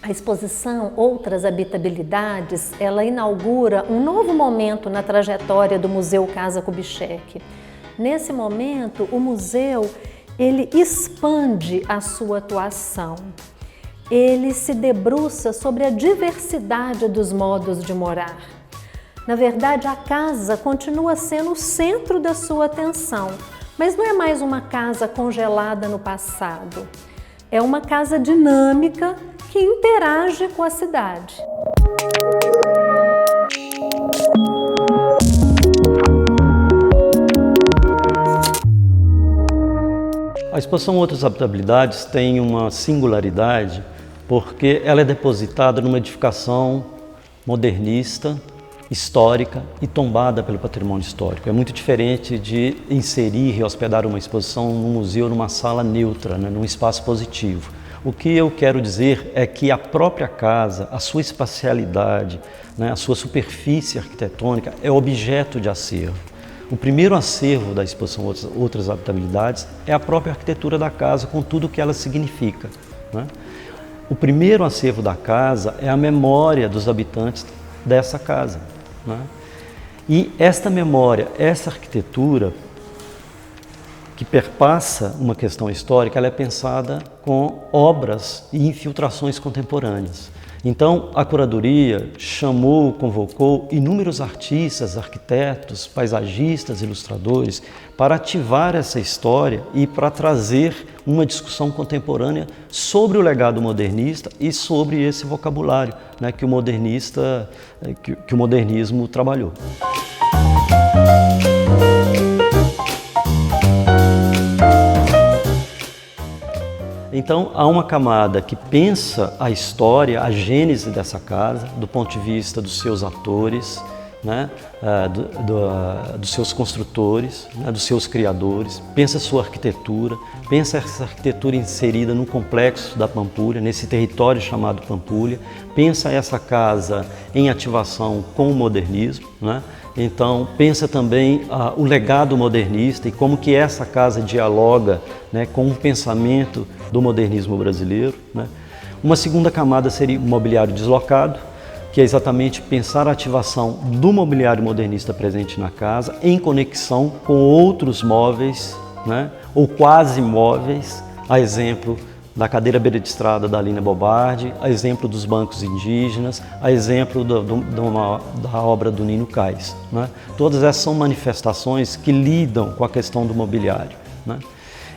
A exposição Outras Habitabilidades, ela inaugura um novo momento na trajetória do Museu Casa Kubitschek. Nesse momento, o museu ele expande a sua atuação. Ele se debruça sobre a diversidade dos modos de morar. Na verdade, a casa continua sendo o centro da sua atenção, mas não é mais uma casa congelada no passado. É uma casa dinâmica que interage com a cidade. A exposição Outras Habitabilidades tem uma singularidade porque ela é depositada numa edificação modernista, histórica e tombada pelo patrimônio histórico. É muito diferente de inserir e hospedar uma exposição num museu, numa sala neutra, né, num espaço positivo. O que eu quero dizer é que a própria casa, a sua espacialidade, né, a sua superfície arquitetônica é objeto de acervo. O primeiro acervo da exposição Outras Habitabilidades é a própria arquitetura da casa, com tudo o que ela significa, né? O primeiro acervo da casa é a memória dos habitantes dessa casa, né? E esta memória, essa arquitetura que perpassa uma questão histórica, ela é pensada com obras e infiltrações contemporâneas. Então, a curadoria convocou inúmeros artistas, arquitetos, paisagistas, ilustradores para ativar essa história e para trazer uma discussão contemporânea sobre o legado modernista e sobre esse vocabulário, né, que o modernismo trabalhou. Então, há uma camada que pensa a história, a gênese dessa casa, do ponto de vista dos seus atores, né, dos seus construtores, né, dos seus criadores, pensa a sua arquitetura, pensa essa arquitetura inserida no complexo da Pampulha, nesse território chamado Pampulha, pensa essa casa em ativação com o modernismo, né? Então, pensa também o legado modernista e como que essa casa dialoga, né, com o pensamento do modernismo brasileiro, né? Uma segunda camada seria o mobiliário deslocado, que é exatamente pensar a ativação do mobiliário modernista presente na casa em conexão com outros móveis, né, ou quase móveis, a exemplo da cadeira beira de estrada da Lina Bobardi, a exemplo dos bancos indígenas, a exemplo da obra do Nino Cais, né? Todas essas são manifestações que lidam com a questão do mobiliário, né?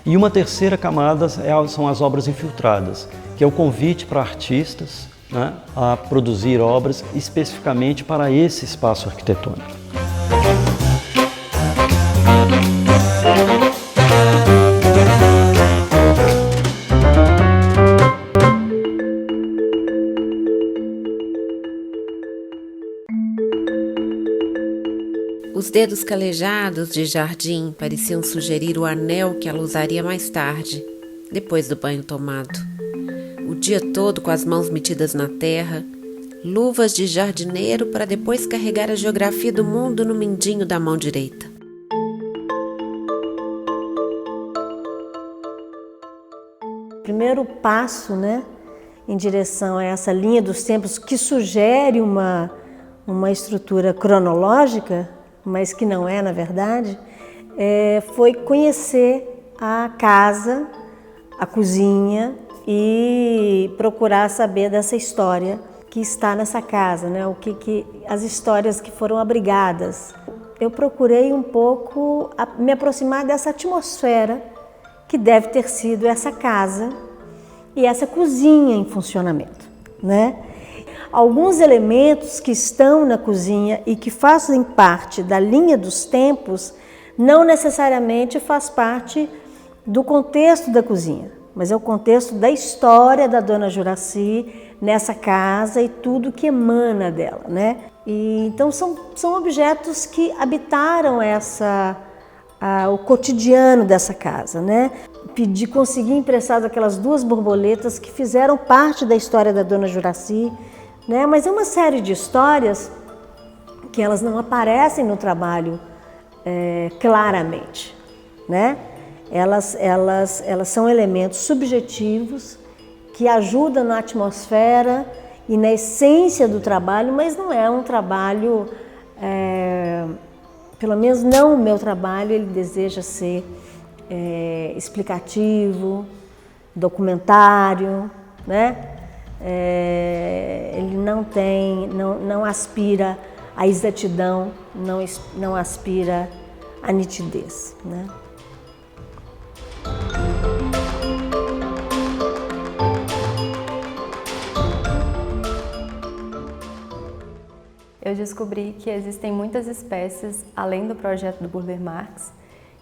E uma terceira camada são as obras infiltradas, que é o convite para artistas, né, a produzir obras especificamente para esse espaço arquitetônico. Os dedos calejados de Jardim pareciam sugerir o anel que ela usaria mais tarde, depois do banho tomado. O dia todo com as mãos metidas na terra, luvas de jardineiro para depois carregar a geografia do mundo no mindinho da mão direita. O primeiro passo, né, em direção a essa linha dos tempos que sugere uma estrutura cronológica, mas que não é, na verdade, foi conhecer a casa, a cozinha e procurar saber dessa história que está nessa casa, né? As histórias que foram abrigadas. Eu procurei um pouco me aproximar dessa atmosfera que deve ter sido essa casa e essa cozinha em funcionamento, né? Alguns elementos que estão na cozinha e que fazem parte da linha dos tempos não necessariamente faz parte do contexto da cozinha, mas é o contexto da história da Dona Juracy nessa casa e tudo que emana dela, né? E então são objetos que habitaram o cotidiano dessa casa, né? Consegui emprestar aquelas 2 borboletas que fizeram parte da história da Dona Juracy, né? Mas é uma série de histórias que elas não aparecem no trabalho claramente, né? Elas são elementos subjetivos que ajuda na atmosfera e na essência do trabalho, mas não é um trabalho, pelo menos não o meu trabalho, ele deseja ser explicativo, documentário, né? Ele não aspira à exatidão, não aspira à nitidez, né? Eu descobri que existem muitas espécies, além do projeto do Burle Marx,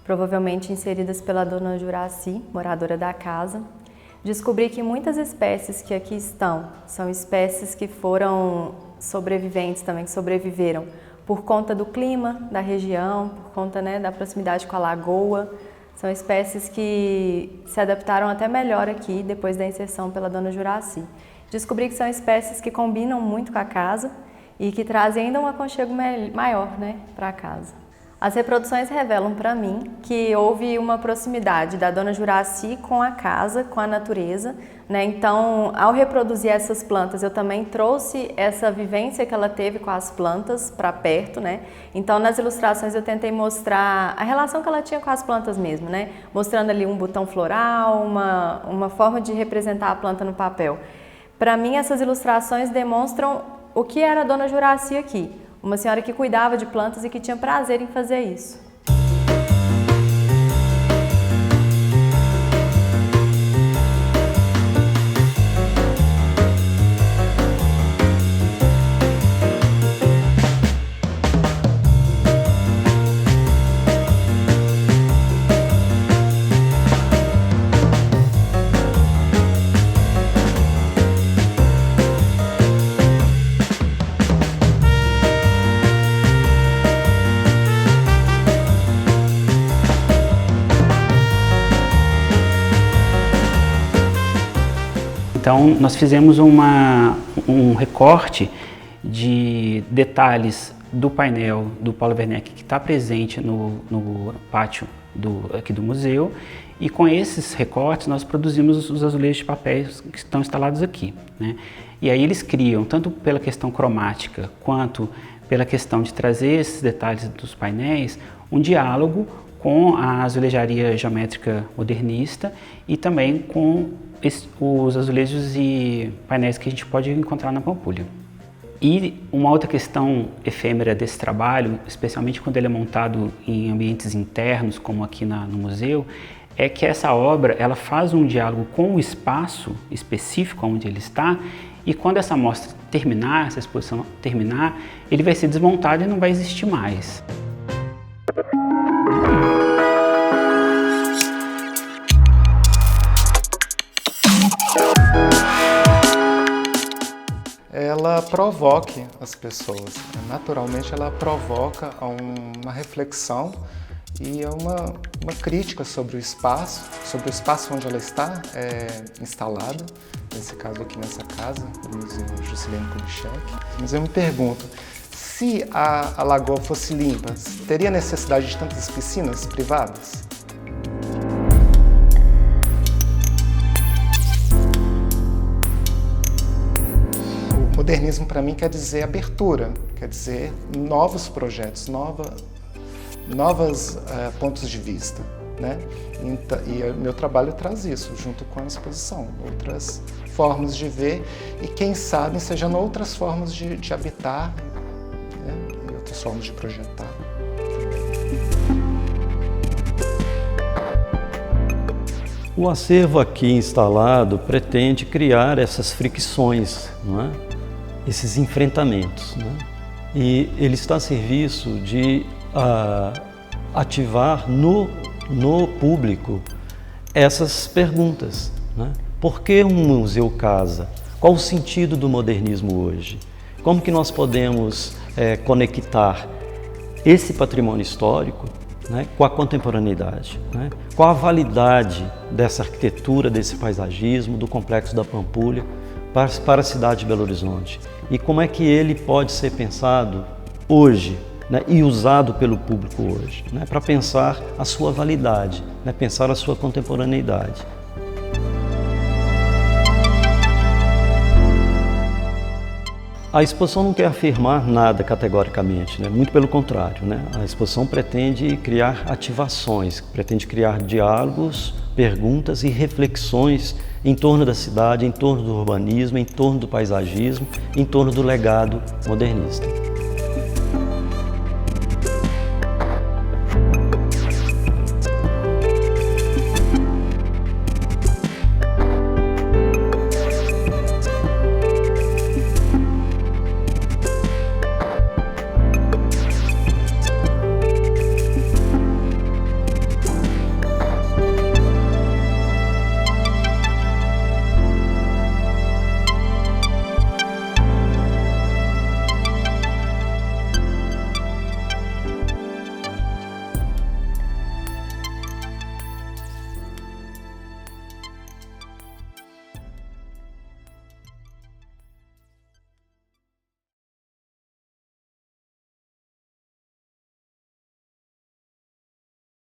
provavelmente inseridas pela dona Juraci, moradora da casa. Descobri que muitas espécies que aqui estão são espécies que foram sobreviventes também, que sobreviveram por conta do clima da região, por conta, né, da proximidade com a lagoa. São espécies que se adaptaram até melhor aqui depois da inserção pela dona Juraci. Descobri que são espécies que combinam muito com a casa e que trazem ainda um aconchego maior, né, para a casa. As reproduções revelam para mim que houve uma proximidade da dona Juraci com a casa, com a natureza, né? Então, ao reproduzir essas plantas, eu também trouxe essa vivência que ela teve com as plantas para perto, né? Então, nas ilustrações eu tentei mostrar a relação que ela tinha com as plantas mesmo, né? Mostrando ali um botão floral, uma forma de representar a planta no papel. Para mim, essas ilustrações demonstram o que era a dona Juraci aqui. Uma senhora que cuidava de plantas e que tinha prazer em fazer isso. Então, nós fizemos um recorte de detalhes do painel do Paulo Werneck que está presente no pátio aqui do museu, e com esses recortes nós produzimos os azulejos de papel que estão instalados aqui, né? E aí eles criam, tanto pela questão cromática quanto pela questão de trazer esses detalhes dos painéis, um diálogo com a azulejaria geométrica modernista e também com os azulejos e painéis que a gente pode encontrar na Pampulha. E uma outra questão efêmera desse trabalho, especialmente quando ele é montado em ambientes internos, como aqui no museu, é que essa obra ela faz um diálogo com o espaço específico onde ele está, e quando essa mostra terminar, essa exposição terminar, ele vai ser desmontado e não vai existir mais. Ela provoque as pessoas, naturalmente ela provoca uma reflexão e uma crítica sobre o espaço onde ela está instalada, nesse caso aqui nessa casa, do Museu Juscelino Kubitschek. Mas eu me pergunto, se a lagoa fosse limpa, teria necessidade de tantas piscinas privadas? O modernismo para mim quer dizer abertura, quer dizer novos projetos, novos pontos de vista, né? E o meu trabalho traz isso, junto com a exposição, outras formas de ver e quem sabe sejam outras formas de habitar, né? E outras formas de projetar. O acervo aqui instalado pretende criar essas fricções, não é? Esses enfrentamentos, né? E ele está a serviço de ativar no público essas perguntas, né? Por que um museu casa? Qual o sentido do modernismo hoje? Como que nós podemos conectar esse patrimônio histórico, né, com a contemporaneidade, né? Qual a validade dessa arquitetura, desse paisagismo, do Complexo da Pampulha para a cidade de Belo Horizonte? E como é que ele pode ser pensado hoje, né, e usado pelo público hoje, né, para pensar a sua validade, né, pensar a sua contemporaneidade. A exposição não quer afirmar nada categoricamente, né? Muito pelo contrário, né? A exposição pretende criar ativações, pretende criar diálogos, perguntas e reflexões em torno da cidade, em torno do urbanismo, em torno do paisagismo, em torno do legado modernista.